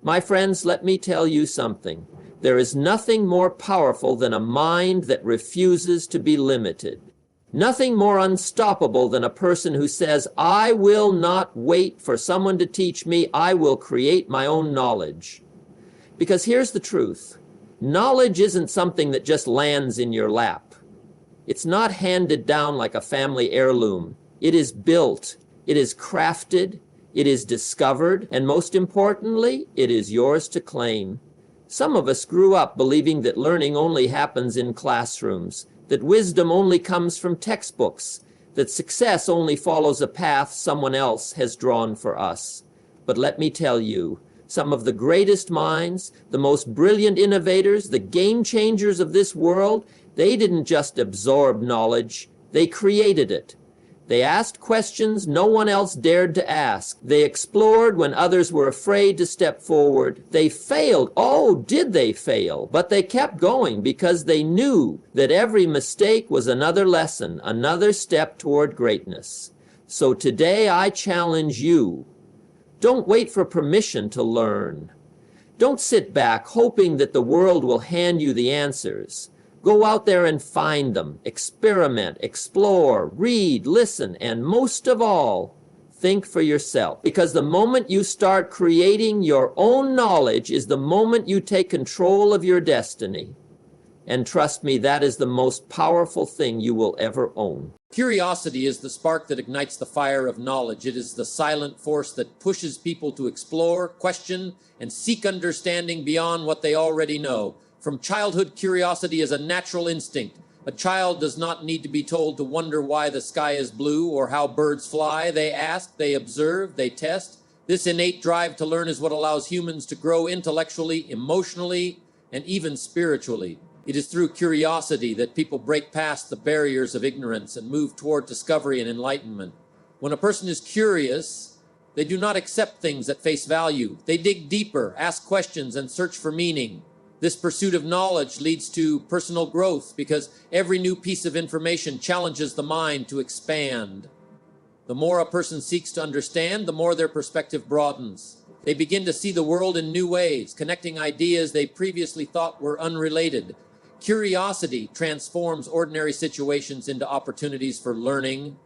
My friends, let me tell you something. There is nothing more powerful than a mind that refuses to be limited. Nothing more unstoppable than a person who says, I will not wait for someone to teach me, I will create my own knowledge. Because here's the truth. Knowledge isn't something that just lands in your lap. It's not handed down like a family heirloom. It is built, it is crafted, it is discovered, and most importantly, it is yours to claim. Some of us grew up believing that learning only happens in classrooms, that wisdom only comes from textbooks, that success only follows a path someone else has drawn for us. But let me tell you, some of the greatest minds, the most brilliant innovators, the game changers of this world, they didn't just absorb knowledge, they created it. They asked questions no one else dared to ask. They explored when others were afraid to step forward. They failed. Oh, did they fail? But they kept going because they knew that every mistake was another lesson, another step toward greatness. So today I challenge you. Don't wait for permission to learn. Don't sit back hoping that the world will hand you the answers. Go out there and find them, experiment, explore, read, listen, and most of all, think for yourself. Because the moment you start creating your own knowledge is the moment you take control of your destiny. And trust me, that is the most powerful thing you will ever own. Curiosity is the spark that ignites the fire of knowledge. It is the silent force that pushes people to explore, question, and seek understanding beyond what they already know. From childhood, curiosity is a natural instinct. A child does not need to be told to wonder why the sky is blue or how birds fly. They ask, they observe, they test. This innate drive to learn is what allows humans to grow intellectually, emotionally, and even spiritually. It is through curiosity that people break past the barriers of ignorance and move toward discovery and enlightenment. When a person is curious, they do not accept things at face value. They dig deeper, ask questions, and search for meaning. This pursuit of knowledge leads to personal growth because every new piece of information challenges the mind to expand. The more a person seeks to understand, the more their perspective broadens. They begin to see the world in new ways, connecting ideas they previously thought were unrelated. Curiosity transforms ordinary situations into opportunities for learning.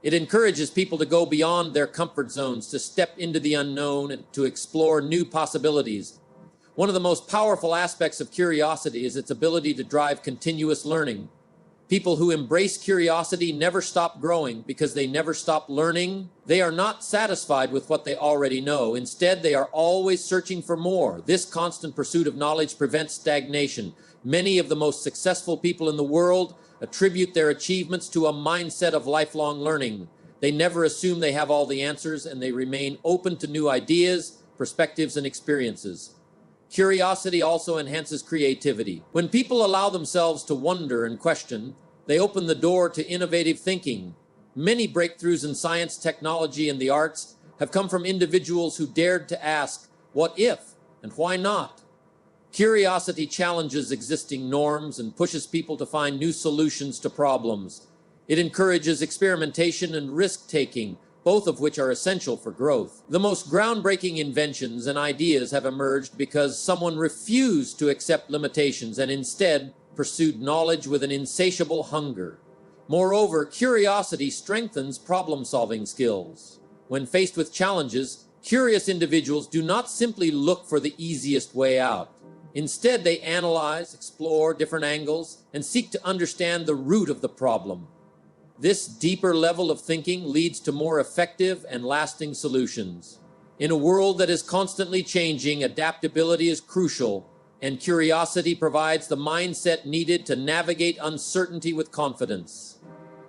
It encourages people to go beyond their comfort zones, to step into the unknown, and to explore new possibilities. One of the most powerful aspects of curiosity is its ability to drive continuous learning. People who embrace curiosity never stop growing because they never stop learning. They are not satisfied with what they already know. Instead, they are always searching for more. This constant pursuit of knowledge prevents stagnation. Many of the most successful people in the world attribute their achievements to a mindset of lifelong learning. They never assume they have all the answers, and they remain open to new ideas, perspectives, and experiences. Curiosity also enhances creativity. When people allow themselves to wonder and question, they open the door to innovative thinking. Many breakthroughs in science, technology, and the arts have come from individuals who dared to ask, what if and why not? Curiosity challenges existing norms and pushes people to find new solutions to problems. It encourages experimentation and risk-taking, both of which are essential for growth. The most groundbreaking inventions and ideas have emerged because someone refused to accept limitations and instead pursued knowledge with an insatiable hunger. Moreover, curiosity strengthens problem-solving skills. When faced with challenges, curious individuals do not simply look for the easiest way out. Instead, they analyze, explore different angles, and seek to understand the root of the problem. This deeper level of thinking leads to more effective and lasting solutions. In a world that is constantly changing, adaptability is crucial, and curiosity provides the mindset needed to navigate uncertainty with confidence.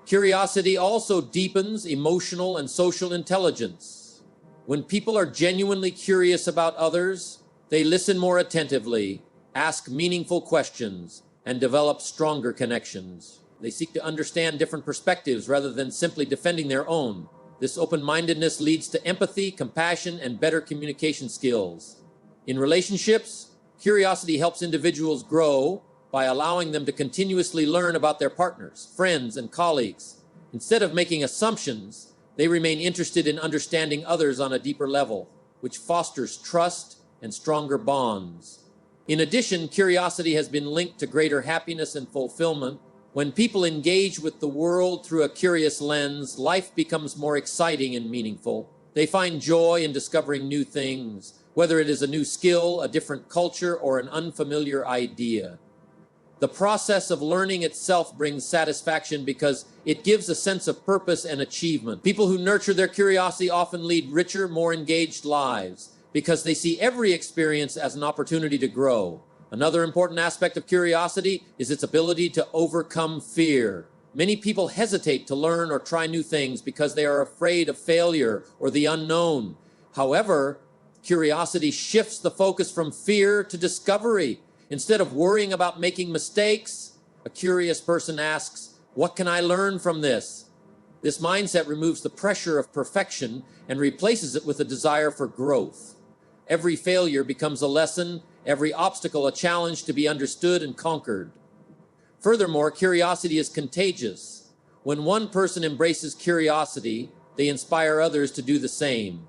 Curiosity also deepens emotional and social intelligence. When people are genuinely curious about others, they listen more attentively, ask meaningful questions, and develop stronger connections. They seek to understand different perspectives rather than simply defending their own. This open-mindedness leads to empathy, compassion, and better communication skills. In relationships, curiosity helps individuals grow by allowing them to continuously learn about their partners, friends, and colleagues. Instead of making assumptions, they remain interested in understanding others on a deeper level, which fosters trust and stronger bonds. In addition, curiosity has been linked to greater happiness and fulfillment. When people engage with the world through a curious lens, life becomes more exciting and meaningful. They find joy in discovering new things, whether it is a new skill, a different culture, or an unfamiliar idea. The process of learning itself brings satisfaction because it gives a sense of purpose and achievement. People who nurture their curiosity often lead richer, more engaged lives because they see every experience as an opportunity to grow. Another important aspect of curiosity is its ability to overcome fear. Many people hesitate to learn or try new things because they are afraid of failure or the unknown. However, curiosity shifts the focus from fear to discovery. Instead of worrying about making mistakes, a curious person asks, "What can I learn from this?" This mindset removes the pressure of perfection and replaces it with a desire for growth. Every failure becomes a lesson, every obstacle a challenge to be understood and conquered. Furthermore, curiosity is contagious. When one person embraces curiosity, they inspire others to do the same.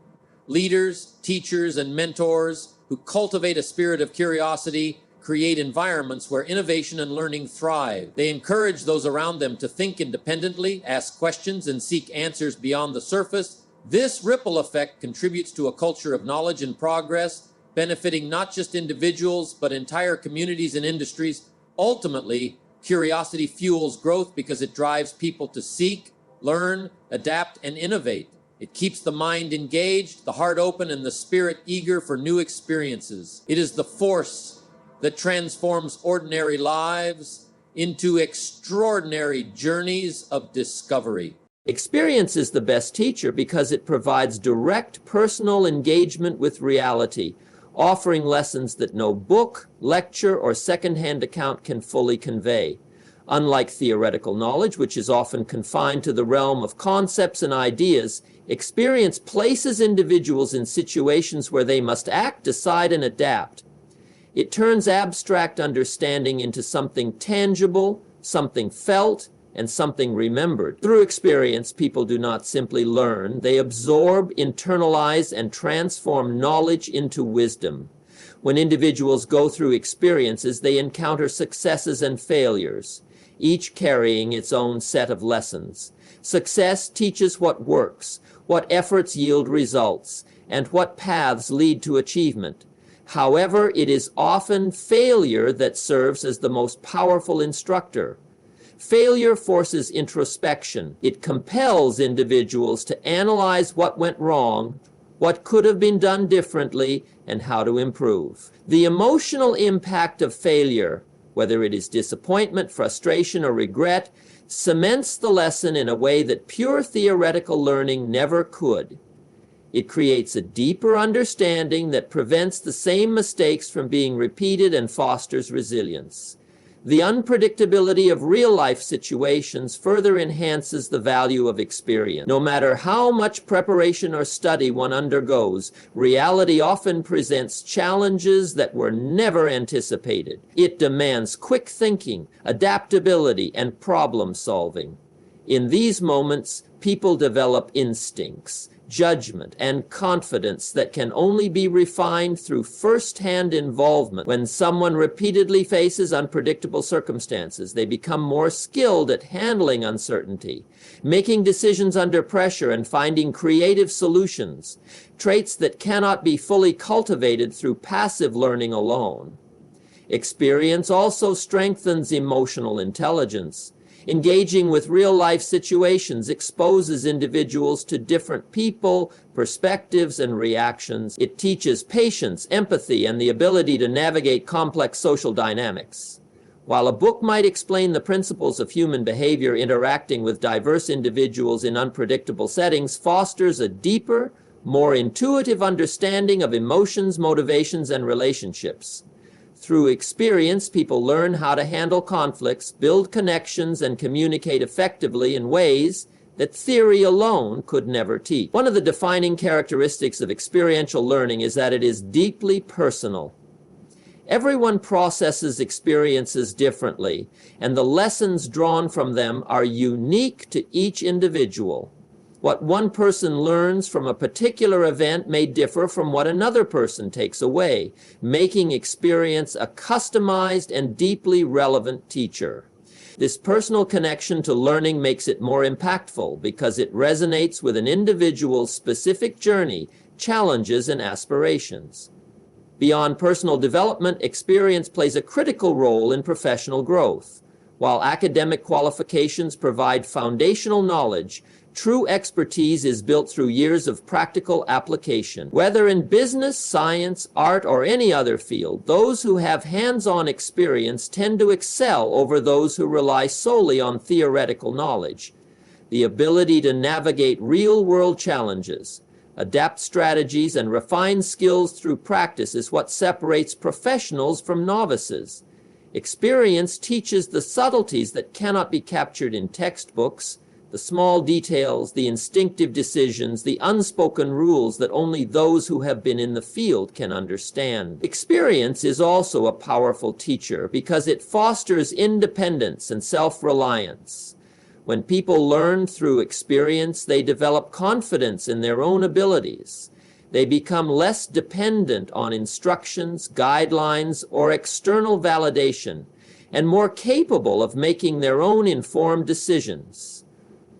Leaders, teachers, and mentors who cultivate a spirit of curiosity create environments where innovation and learning thrive. They encourage those around them to think independently, ask questions, and seek answers beyond the surface. This ripple effect contributes to a culture of knowledge and progress, benefiting not just individuals, but entire communities and industries. Ultimately, curiosity fuels growth because it drives people to seek, learn, adapt, and innovate. It keeps the mind engaged, the heart open, and the spirit eager for new experiences. It is the force that transforms ordinary lives into extraordinary journeys of discovery. Experience is the best teacher because it provides direct personal engagement with reality, offering lessons that no book, lecture, or second-hand account can fully convey. Unlike theoretical knowledge, which is often confined to the realm of concepts and ideas, experience places individuals in situations where they must act, decide, and adapt. It turns abstract understanding into something tangible, something felt, and something remembered. Through experience, people do not simply learn, they absorb, internalize, and transform knowledge into wisdom. When individuals go through experiences, they encounter successes and failures, each carrying its own set of lessons. Success teaches what works, what efforts yield results, and what paths lead to achievement. However, it is often failure that serves as the most powerful instructor. Failure forces introspection. It compels individuals to analyze what went wrong, what could have been done differently, and how to improve. The emotional impact of failure, whether it is disappointment, frustration, or regret, cements the lesson in a way that pure theoretical learning never could. It creates a deeper understanding that prevents the same mistakes from being repeated and fosters resilience. The unpredictability of real-life situations further enhances the value of experience. No matter how much preparation or study one undergoes, reality often presents challenges that were never anticipated. It demands quick thinking, adaptability, and problem solving. In these moments, people develop instincts, judgment, and confidence that can only be refined through first-hand involvement. When someone repeatedly faces unpredictable circumstances, they become more skilled at handling uncertainty, making decisions under pressure, and finding creative solutions, traits that cannot be fully cultivated through passive learning alone. Experience also strengthens emotional intelligence. Engaging with real-life situations exposes individuals to different people, perspectives, and reactions. It teaches patience, empathy, and the ability to navigate complex social dynamics. While a book might explain the principles of human behavior, interacting with diverse individuals in unpredictable settings fosters a deeper, more intuitive understanding of emotions, motivations, and relationships. Through experience, people learn how to handle conflicts, build connections, and communicate effectively in ways that theory alone could never teach. One of the defining characteristics of experiential learning is that it is deeply personal. Everyone processes experiences differently, and the lessons drawn from them are unique to each individual. What one person learns from a particular event may differ from what another person takes away, making experience a customized and deeply relevant teacher. This personal connection to learning makes it more impactful because it resonates with an individual's specific journey, challenges, and aspirations. Beyond personal development, experience plays a critical role in professional growth. While academic qualifications provide foundational knowledge, true expertise is built through years of practical application. Whether in business, science, art, or any other field, those who have hands-on experience tend to excel over those who rely solely on theoretical knowledge. The ability to navigate real-world challenges, adapt strategies, and refine skills through practice is what separates professionals from novices. Experience teaches the subtleties that cannot be captured in textbooks, the small details, the instinctive decisions, the unspoken rules that only those who have been in the field can understand. Experience is also a powerful teacher because it fosters independence and self-reliance. When people learn through experience, they develop confidence in their own abilities. They become less dependent on instructions, guidelines, or external validation, and more capable of making their own informed decisions.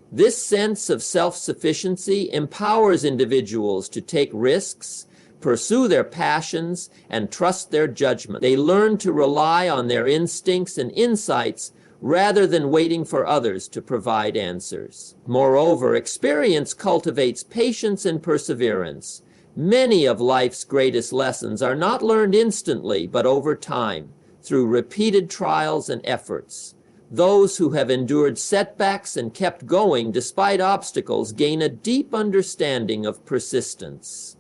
This sense of self-sufficiency empowers individuals to take risks, pursue their passions, and trust their judgment. They learn to rely on their instincts and insights rather than waiting for others to provide answers. Moreover, experience cultivates patience and perseverance. Many of life's greatest lessons are not learned instantly, but over time, through repeated trials and efforts. Those who have endured setbacks and kept going despite obstacles gain a deep understanding of persistence.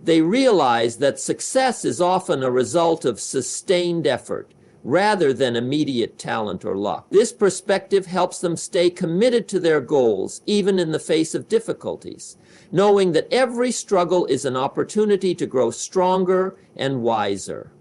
They realize that success is often a result of sustained effort, rather than immediate talent or luck. This perspective helps them stay committed to their goals, even in the face of difficulties, knowing that every struggle is an opportunity to grow stronger and wiser.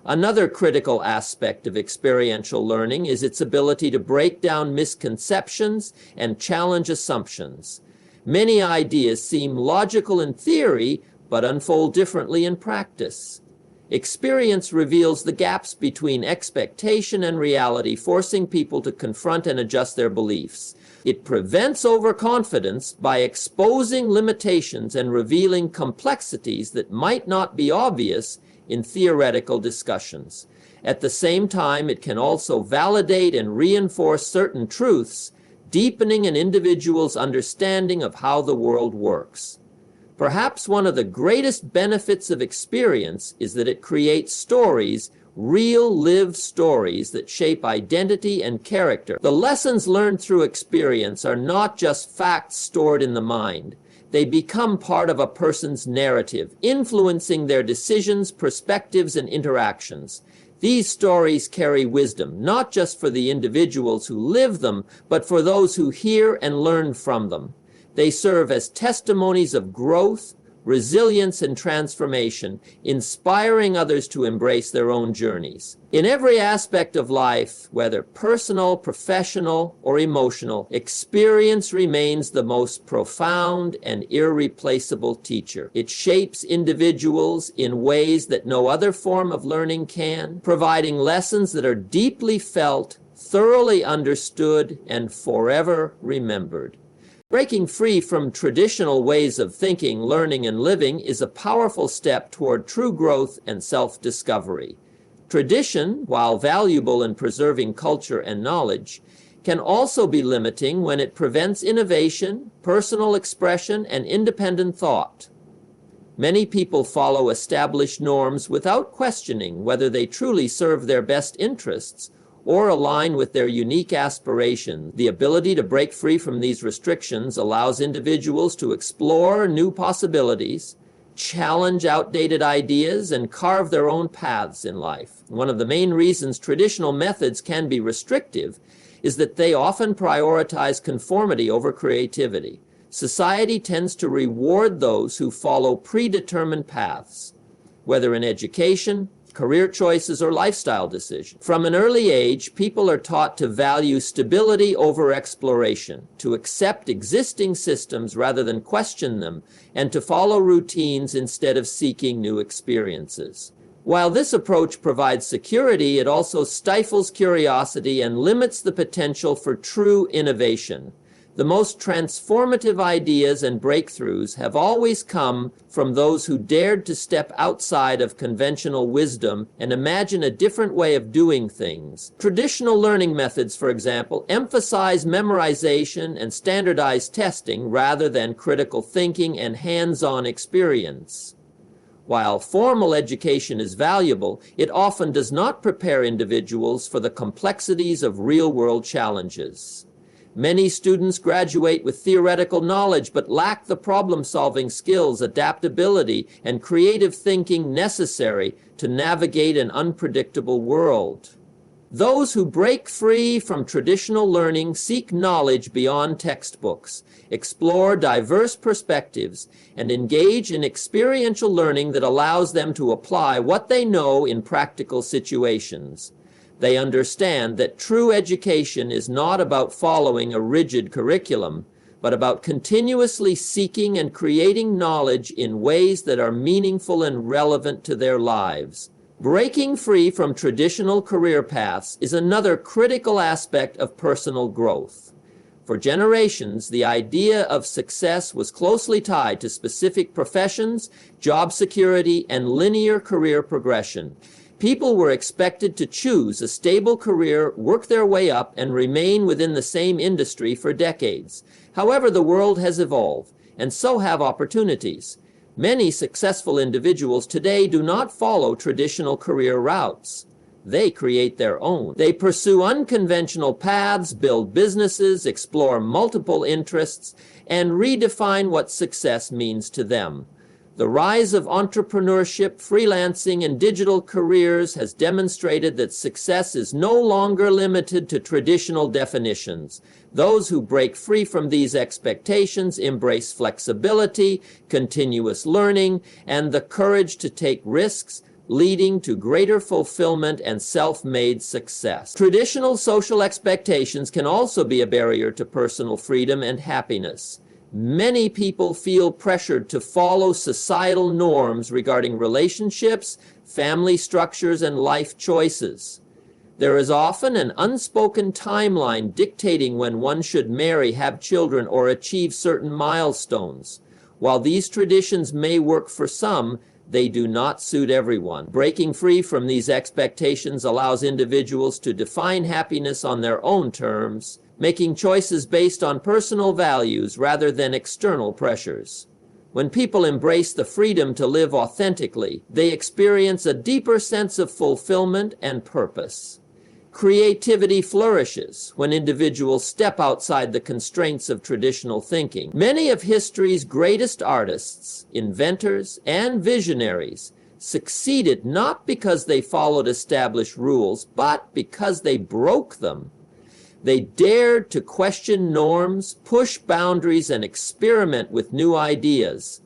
Another critical aspect of experiential learning is its ability to break down misconceptions and challenge assumptions. Many ideas seem logical in theory, but unfold differently in practice. Experience reveals the gaps between expectation and reality, forcing people to confront and adjust their beliefs. It prevents overconfidence by exposing limitations and revealing complexities that might not be obvious in theoretical discussions. At the same time, it can also validate and reinforce certain truths, deepening an individual's understanding of how the world works. Perhaps one of the greatest benefits of experience is that it creates stories, real lived stories that shape identity and character. The lessons learned through experience are not just facts stored in the mind. They become part of a person's narrative, influencing their decisions, perspectives, and interactions. These stories carry wisdom, not just for the individuals who live them, but for those who hear and learn from them. They serve as testimonies of growth, resilience, and transformation, inspiring others to embrace their own journeys. In every aspect of life, whether personal, professional, or emotional, experience remains the most profound and irreplaceable teacher. It shapes individuals in ways that no other form of learning can, providing lessons that are deeply felt, thoroughly understood, and forever remembered. Breaking free from traditional ways of thinking, learning, and living is a powerful step toward true growth and self-discovery. Tradition, while valuable in preserving culture and knowledge, can also be limiting when it prevents innovation, personal expression, and independent thought. Many people follow established norms without questioning whether they truly serve their best interests or align with their unique aspirations. The ability to break free from these restrictions allows individuals to explore new possibilities, challenge outdated ideas, and carve their own paths in life. One of the main reasons traditional methods can be restrictive is that they often prioritize conformity over creativity. Society tends to reward those who follow predetermined paths. Whether in education, career choices, or lifestyle decisions. From an early age, people are taught to value stability over exploration, to accept existing systems rather than question them, and to follow routines instead of seeking new experiences. While this approach provides security, it also stifles curiosity and limits the potential for true innovation. The most transformative ideas and breakthroughs have always come from those who dared to step outside of conventional wisdom and imagine a different way of doing things. Traditional learning methods, for example, emphasize memorization and standardized testing rather than critical thinking and hands-on experience. While formal education is valuable, it often does not prepare individuals for the complexities of real-world challenges. Many students graduate with theoretical knowledge but lack the problem-solving skills, adaptability, and creative thinking necessary to navigate an unpredictable world. Those who break free from traditional learning seek knowledge beyond textbooks, explore diverse perspectives, and engage in experiential learning that allows them to apply what they know in practical situations. They understand that true education is not about following a rigid curriculum, but about continuously seeking and creating knowledge in ways that are meaningful and relevant to their lives. Breaking free from traditional career paths is another critical aspect of personal growth. For generations, the idea of success was closely tied to specific professions, job security, and linear career progression. People were expected to choose a stable career, work their way up, and remain within the same industry for decades. However, the world has evolved, and so have opportunities. Many successful individuals today do not follow traditional career routes. They create their own. They pursue unconventional paths, build businesses, explore multiple interests, and redefine what success means to them. The rise of entrepreneurship, freelancing, and digital careers has demonstrated that success is no longer limited to traditional definitions. Those who break free from these expectations embrace flexibility, continuous learning, and the courage to take risks, leading to greater fulfillment and self-made success. Traditional social expectations can also be a barrier to personal freedom and happiness. Many people feel pressured to follow societal norms regarding relationships, family structures, and life choices. There is often an unspoken timeline dictating when one should marry, have children, or achieve certain milestones. While these traditions may work for some, they do not suit everyone. Breaking free from these expectations allows individuals to define happiness on their own terms, making choices based on personal values rather than external pressures. When people embrace the freedom to live authentically, they experience a deeper sense of fulfillment and purpose. Creativity flourishes when individuals step outside the constraints of traditional thinking. Many of history's greatest artists, inventors, and visionaries succeeded not because they followed established rules, but because they broke them. They dared to question norms, push boundaries, and experiment with new ideas.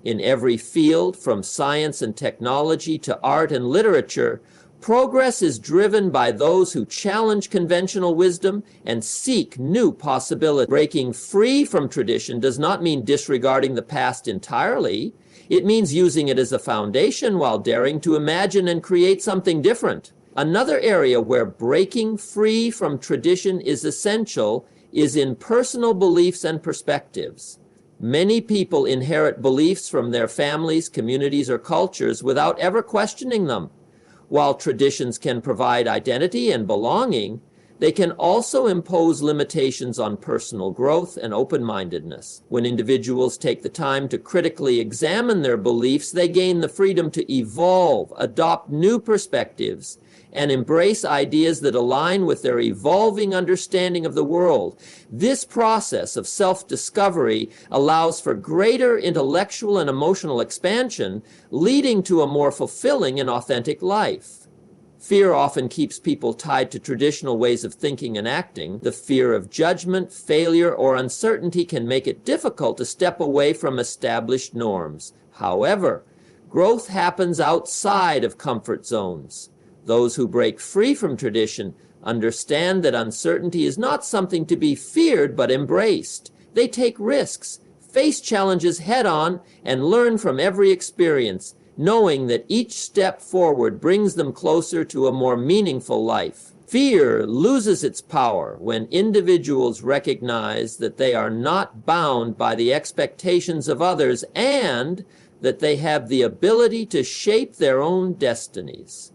In every field, from science and technology to art and literature, progress is driven by those who challenge conventional wisdom and seek new possibilities. Breaking free from tradition does not mean disregarding the past entirely. It means using it as a foundation while daring to imagine and create something different. Another area where breaking free from tradition is essential is in personal beliefs and perspectives. Many people inherit beliefs from their families, communities, or cultures without ever questioning them. While traditions can provide identity and belonging, they can also impose limitations on personal growth and open-mindedness. When individuals take the time to critically examine their beliefs, they gain the freedom to evolve, adopt new perspectives, and embrace ideas that align with their evolving understanding of the world. This process of self-discovery allows for greater intellectual and emotional expansion, leading to a more fulfilling and authentic life. Fear often keeps people tied to traditional ways of thinking and acting. The fear of judgment, failure, or uncertainty can make it difficult to step away from established norms. However, Growth happens outside of comfort zones. Those who break free from tradition understand that uncertainty is not something to be feared but embraced. They take risks, face challenges head-on, and learn from every experience, knowing that each step forward brings them closer to a more meaningful life. Fear loses its power when individuals recognize that they are not bound by the expectations of others and that they have the ability to shape their own destinies.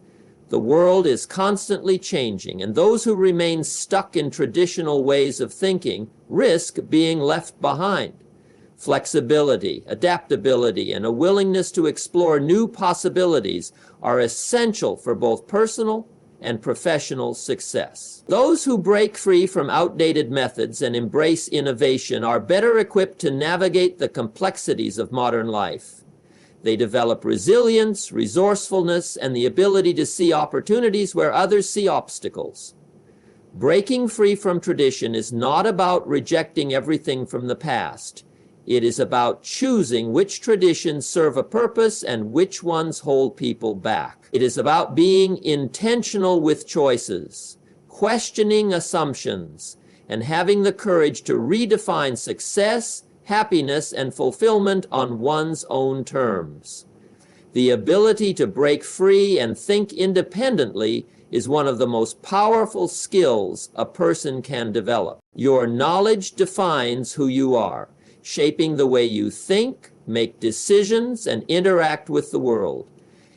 The world is constantly changing, and those who remain stuck in traditional ways of thinking risk being left behind. Flexibility, adaptability, and a willingness to explore new possibilities are essential for both personal and professional success. Those who break free from outdated methods and embrace innovation are better equipped to navigate the complexities of modern life. They develop resilience, resourcefulness, and the ability to see opportunities where others see obstacles. Breaking free from tradition is not about rejecting everything from the past. It is about choosing which traditions serve a purpose and which ones hold people back. It is about being intentional with choices, questioning assumptions, and having the courage to redefine success, happiness, and fulfillment on one's own terms. The ability to break free and think independently is one of the most powerful skills a person can develop. Your knowledge defines who you are, shaping the way you think, make decisions, and interact with the world.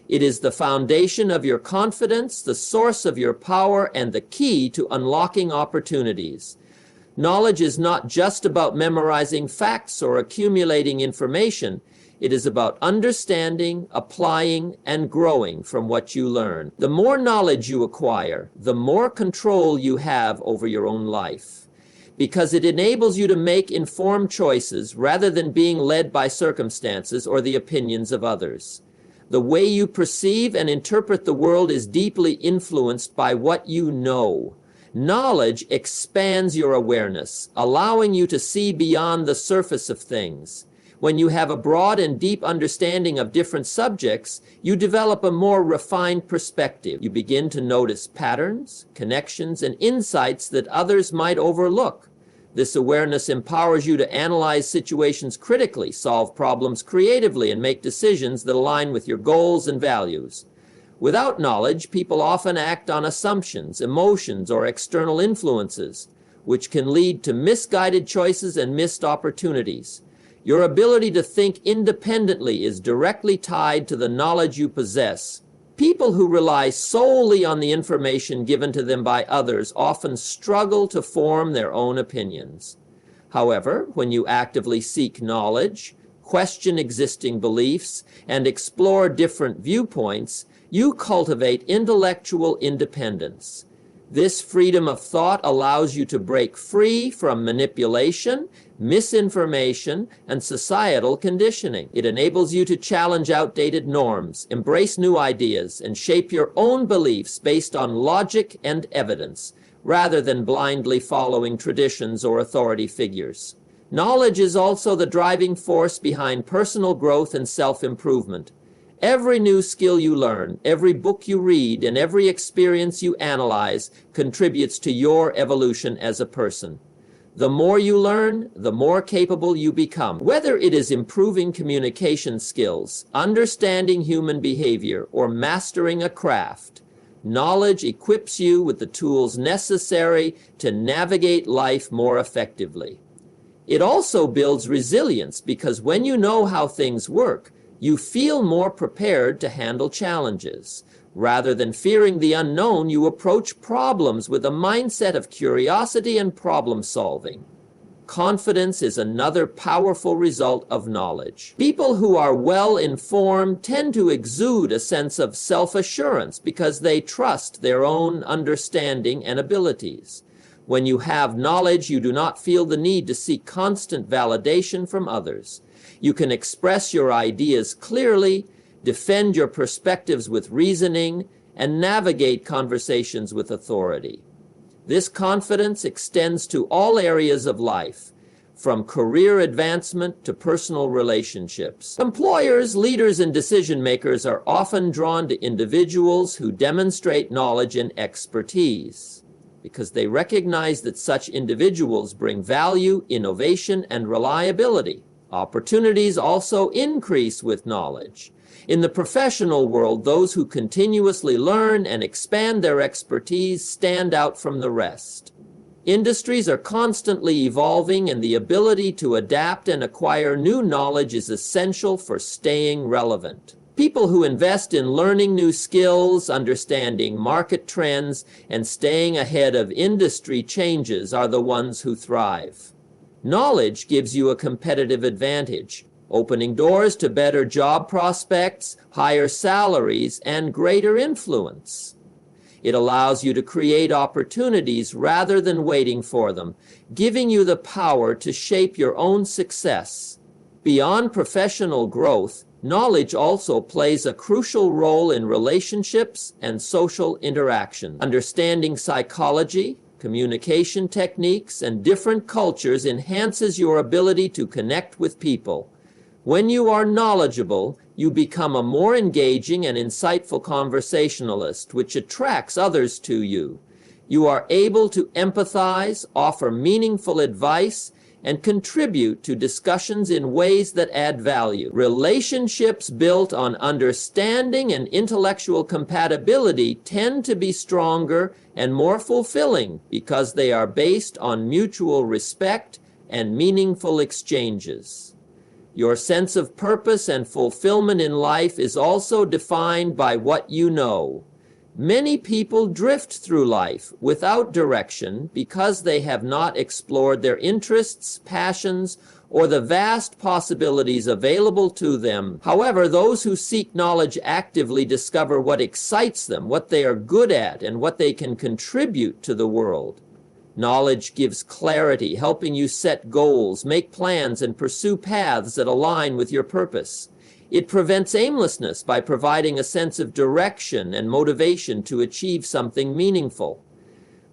It is the foundation of your confidence, the source of your power, and the key to unlocking opportunities. Knowledge is not just about memorizing facts or accumulating information. It is about understanding, applying, and growing from what you learn. The more knowledge you acquire, the more control you have over your own life, because it enables you to make informed choices rather than being led by circumstances or the opinions of others. The way you perceive and interpret the world is deeply influenced by what you know. Knowledge expands your awareness, allowing you to see beyond the surface of things. When you have a broad and deep understanding of different subjects, you develop a more refined perspective. You begin to notice patterns, connections, and insights that others might overlook. This awareness empowers you to analyze situations critically, solve problems creatively, and make decisions that align with your goals and values. Without knowledge, people often act on assumptions, emotions, or external influences, which can lead to misguided choices and missed opportunities. Your ability to think independently is directly tied to the knowledge you possess. People who rely solely on the information given to them by others often struggle to form their own opinions. However, when you actively seek knowledge, question existing beliefs, and explore different viewpoints, you cultivate intellectual independence. This freedom of thought allows you to break free from manipulation, misinformation, and societal conditioning. It enables you to challenge outdated norms, embrace new ideas, and shape your own beliefs based on logic and evidence, rather than blindly following traditions or authority figures. Knowledge is also the driving force behind personal growth and self-improvement. Every new skill you learn, every book you read, and every experience you analyze contributes to your evolution as a person. The more you learn, the more capable you become. Whether it is improving communication skills, understanding human behavior, or mastering a craft, knowledge equips you with the tools necessary to navigate life more effectively. It also builds resilience because when you know how things work, you feel more prepared to handle challenges. Rather than fearing the unknown, you approach problems with a mindset of curiosity and problem solving. Confidence is another powerful result of knowledge. People who are well informed tend to exude a sense of self-assurance because they trust their own understanding and abilities. When you have knowledge, you do not feel the need to seek constant validation from others. You can express your ideas clearly, defend your perspectives with reasoning, and navigate conversations with authority. This confidence extends to all areas of life, from career advancement to personal relationships. Employers, leaders, and decision makers are often drawn to individuals who demonstrate knowledge and expertise because they recognize that such individuals bring value, innovation, and reliability. Opportunities also increase with knowledge. In the professional world, those who continuously learn and expand their expertise stand out from the rest. Industries are constantly evolving, and the ability to adapt and acquire new knowledge is essential for staying relevant. People who invest in learning new skills, understanding market trends, and staying ahead of industry changes are the ones who thrive. Knowledge gives you a competitive advantage, opening doors to better job prospects, higher salaries, and greater influence. It allows you to create opportunities rather than waiting for them, giving you the power to shape your own success. Beyond professional growth, knowledge also plays a crucial role in relationships and social interaction. Understanding psychology, communication techniques, and different cultures enhances your ability to connect with people. When you are knowledgeable, you become a more engaging and insightful conversationalist, which attracts others to you. You are able to empathize, offer meaningful advice, and contribute to discussions in ways that add value. Relationships built on understanding and intellectual compatibility tend to be stronger and more fulfilling because they are based on mutual respect and meaningful exchanges. Your sense of purpose and fulfillment in life is also defined by what you know. Many people drift through life without direction because they have not explored their interests, passions, or the vast possibilities available to them. However, those who seek knowledge actively discover what excites them, what they are good at, and what they can contribute to the world. Knowledge gives clarity, helping you set goals, make plans, and pursue paths that align with your purpose. It prevents aimlessness by providing a sense of direction and motivation to achieve something meaningful.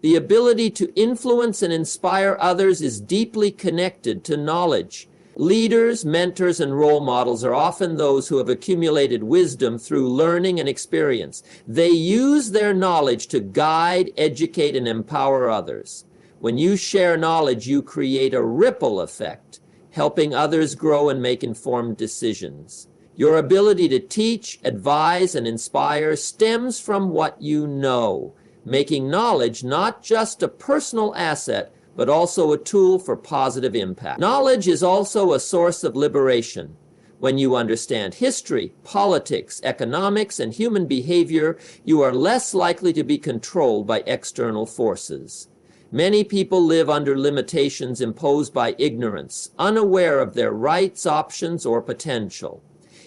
The ability to influence and inspire others is deeply connected to knowledge. Leaders, mentors, and role models are often those who have accumulated wisdom through learning and experience. They use their knowledge to guide, educate, and empower others. When you share knowledge, you create a ripple effect, helping others grow and make informed decisions. Your ability to teach, advise, and inspire stems from what you know, making knowledge not just a personal asset, but also a tool for positive impact. Knowledge is also a source of liberation. When you understand history, politics, economics, and human behavior, you are less likely to be controlled by external forces. Many people live under limitations imposed by ignorance, unaware of their rights, options, or potential.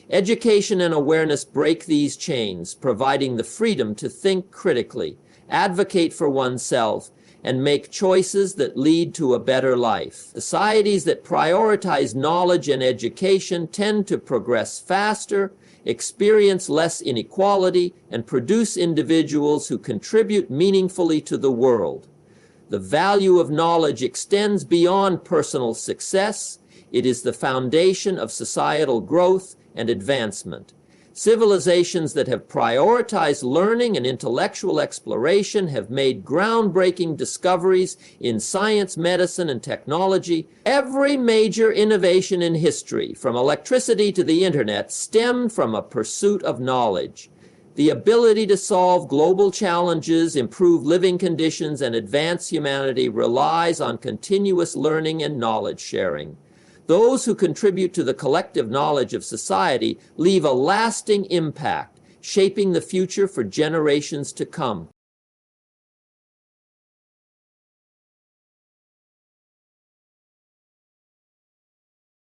Education and awareness break these chains, providing the freedom to think critically, advocate for oneself, and make choices that lead to a better life. Societies that prioritize knowledge and education tend to progress faster, experience less inequality, and produce individuals who contribute meaningfully to the world. The value of knowledge extends beyond personal success. It is the foundation of societal growth and advancement. Civilizations that have prioritized learning and intellectual exploration have made groundbreaking discoveries in science, medicine, and technology. Every major innovation in history, from electricity to the internet, stemmed from a pursuit of knowledge. The ability to solve global challenges, improve living conditions, and advance humanity relies on continuous learning and knowledge sharing. Those who contribute to the collective knowledge of society leave a lasting impact, shaping the future for generations to come.